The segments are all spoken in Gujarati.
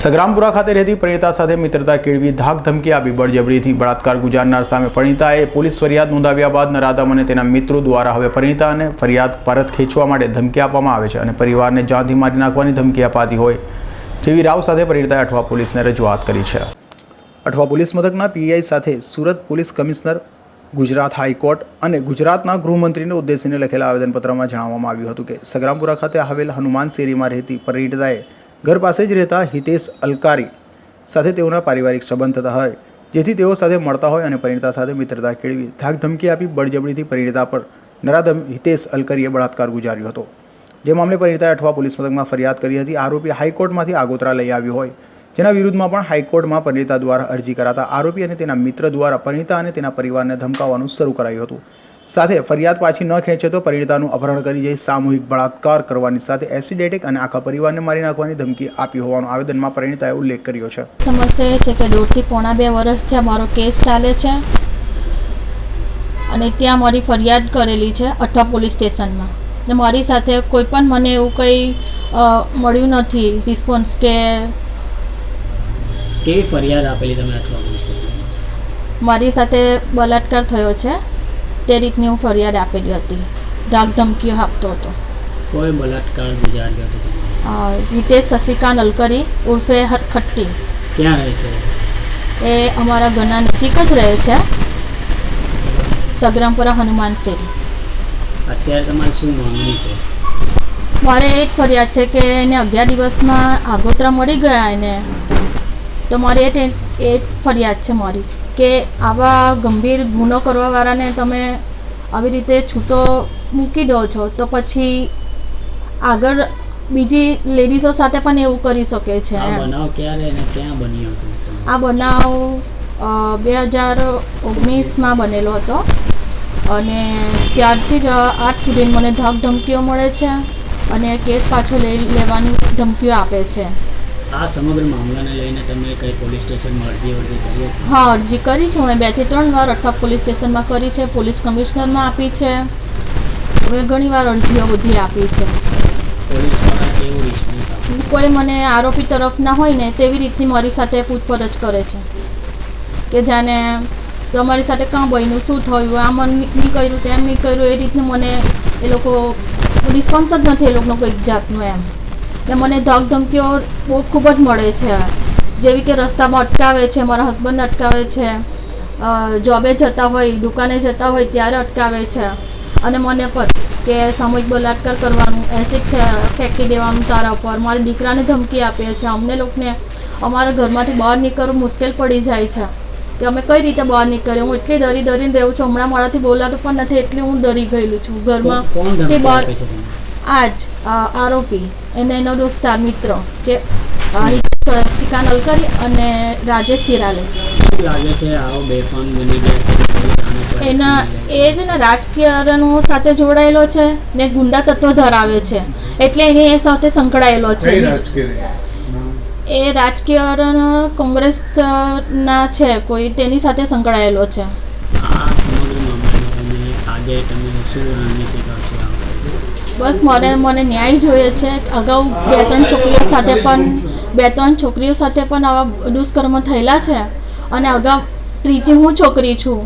સગ્રામપુરા ખાતે રહેતી પરિણીતા સાથે મિત્રતા કેળવી ધાક ધમકી આપી બળજબરીથી બળાત્કાર ગુજારનાર સામે પરિણીતાએ પોલીસ ફરિયાદ નોંધાવ્યા બાદ નરાધમ અને તેના મિત્રો દ્વારા હવે પરિણીતાને ફરિયાદ પરત ખેંચવા માટે ધમકી આપવામાં આવે છે અને પરિવારને જાનથી મારી નાખવાની ધમકી અપાતી હોય જેવી રાવ સાથે પરિણીતાએ અઠવા પોલીસને રજૂઆત કરી છે। અઠવા પોલીસ મથકના પીઆઈ સાથે Surat police commissioner, Gujarat high court અને ગુજરાતના ગૃહમંત્રીને ઉદ્દેશીને લખેલા આવેદનપત્રમાં જણાવવામાં આવ્યું હતું કે સગ્રામપુરા ખાતે આવેલ હનુમાન શેરીમાં રહેતી પરિણીતાએ ઘર પાસે જ રહેતા હિતેશ અલકારી સાથે તેઓના પારિવારિક સંબંધ થતા હોય જેથી તેઓ સાથે મળતા હોય અને પરિણીતા સાથે મિત્રતા કેળવી ધાક ધમકી આપી બળજબરીથી પરિણીતા પર નરાધમ હિતેશ અલકારીએ બળાત્કાર ગુજાર્યો હતો। જે મામલે પરિણીતાએ અઠવા પોલીસ મથકમાં ફરિયાદ કરી હતી। આરોપી હાઈકોર્ટમાંથી આગોતરા લઈ આવ્યો હોય જેના વિરુદ્ધમાં પણ હાઈકોર્ટમાં પરિણીતા દ્વારા અરજી કરાતા આરોપી અને તેના મિત્ર દ્વારા પરિણીતા અને તેના પરિવારને ધમકાવવાનું શરૂ કરાયું હતું। સાથે ફરિયાદ પાછી ન ખેંચે તો પરિણીતાનું અપહરણ કરી જઈ સામૂહિક બળાત્કાર કરવાની સાથે એસિડ એટેક અને આખા પરિવારને મારી નાખવાની ધમકી આપી હોવાનો આવેદનમાં પરિણીતાએ ઉલ્લેખ કર્યો છે। સમસ્યા એ છે કે 1.5 થી પોણા 2 વર્ષથી મારો કેસ ચાલે છે અને ત્યાં મારી ફરિયાદ કરેલી છે અઠવા પોલીસ સ્ટેશનમાં ને મારી સાથે કોઈ પણ મને એવું કંઈ મળ્યું નથી રિસ્પોન્સ કે કેવી ફરિયાદ આપેલી તમે અઠવા પોલીસ સ્ટેશનમાં? મારી સાથે બલાત્કાર થયો છે તે રીતની હું ફરિયાદ આપેલી હતી। ધાક ધમકીઓ આપતો હતો। કોઈ બલાત્કાર ગુજાર્યો હતો તમે? હિતેશ શશિકાંત અલકારી ઉર્ફે ખટ્ટી। ક્યાં રહે છે? એ અમારા ઘરના નજીક જ રહે છે, સગ્રામપુરા હનુમાન શેરી। અત્યારે તમારી શું માંગણી છે? મારે એ જ ફરિયાદ છે કે એને 11 દિવસમાં આગોતરા મળી ગયા એને, તો મારી એ જ ફરિયાદ છે મારી કે આવા ગંભીર ગુનો કરવાવાળાને તમે આવી રીતે છૂટો મૂકી દો છો તો પછી આગળ બીજી લેડીઝો સાથે પણ એવું કરી શકે છે। આ બનાવ ક્યારે અને ક્યાં બન્યો હતો? આ બનાવ 2019માં બનેલો હતો અને ત્યારથી જ આજ સુધી મને ધાક ધમકીઓ મળે છે અને કેસ પાછો લેવાની ધમકીઓ આપે છે। આ સમગ્ર મામલાને લઈને તમે કઈ પોલીસ સ્ટેશનમાં અરજી કરી હતી? હા, અરજી કરી છે મેં 2 થી 3 વાર અઠવા પોલીસ સ્ટેશનમાં કરી છે, પોલીસ કમિશનરમાં આપી છે, મેં ઘણી વાર અરજીઓ બધી આપી છે। પોલીસવાળા કેવો રિસ્પોન્સ આપે? કોઈ મને આરોપી તરફના હોય ને તેવી રીતની મારી સાથે પૂછપરછ કરે છે કે જાણે તમારી સાથે કાં બન્યું, શું થયું, આમ નહીં કર્યું, તેમ નહીં કર્યું, એ રીતનું મને એ લોકો રિસ્પોન્સ જ નથી એ લોકોનો કોઈક જાતનો એમ। ને મને ધાક ધમકીઓ બહુ ખૂબ જ મળે છે, જેવી કે રસ્તામાં અટકાવે છે, મારા હસબન્ડને અટકાવે છે, જોબે જતા હોય, દુકાને જતા હોય ત્યારે અટકાવે છે અને મને પણ કે સામૂહિક બલાત્કાર કરવાનું, એસિડ ફેંકી દેવાનું તારા પર, મારા દીકરાને ધમકી આપે છે। અમને લોકોને અમારા ઘરમાંથી બહાર નીકળવું મુશ્કેલ પડી જાય છે કે અમે કઈ રીતે બહાર નીકળીએ। હું એટલી ડરીને રહું છું, હમણાં મારાથી બોલાતું પણ નથી, એટલી હું ડરી ગયેલું છું ઘરમાં કે બહાર। આજ આરોપી અને એનો દોસ્તાર મિત્ર જે શશિકાંત અલકારી અને રાજેશ સિરાલે લાગે છે આવો બેફામ બની ગયા છે એના એ જ ને રાજકીયનો સાથે જોડાયેલો છે ને ગુંડા તત્વ ધરાવે છે એટલે એની એક સાથે સંકળાયેલો છે। એ રાજકીય કોંગ્રેસના છે કોઈ, તેની સાથે સંકળાયેલો છે। આ સમગ્ર મામલામાં તમે આજે તમે શું રણનીતિ કરશો? બસ મને ન્યાય જોઈએ છે। અગાઉ 2-3 છોકરીઓ સાથે પણ આવા દુષ્કર્મ થયેલા છે અને અગાઉ ત્રીજી હું છોકરી છું,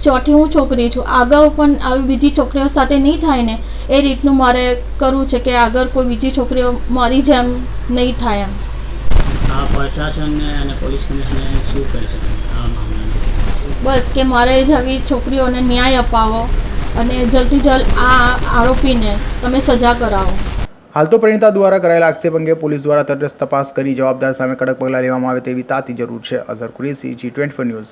ચોથી હું છોકરી છું, અગાઉ પણ આવી બીજી છોકરીઓ સાથે નહીં થાય ને એ રીતનું મારે કરવું છે કે આગળ કોઈ બીજી છોકરીઓ મારી જેમ નહીં થાય એમ। આ પ્રશાસનને અને પોલીસ કમિશનરને શું કહી શકે આ મામલામાં? બસ કે મારે જ આવી છોકરીઓને ન્યાય અપાવો અને જલ્દથી જલ્દ આ આરોપીને તમે સજા કરાવો। હાલ તો પરિણીતા દ્વારા કરાયેલા આક્ષેપ અંગે પોલીસ દ્વારા તટસ્થ તપાસ કરી જવાબદાર સામે કડક પગલાં લેવામાં આવે તેવી તાતી જરૂર છે। Azhar Qureshi, G24 news.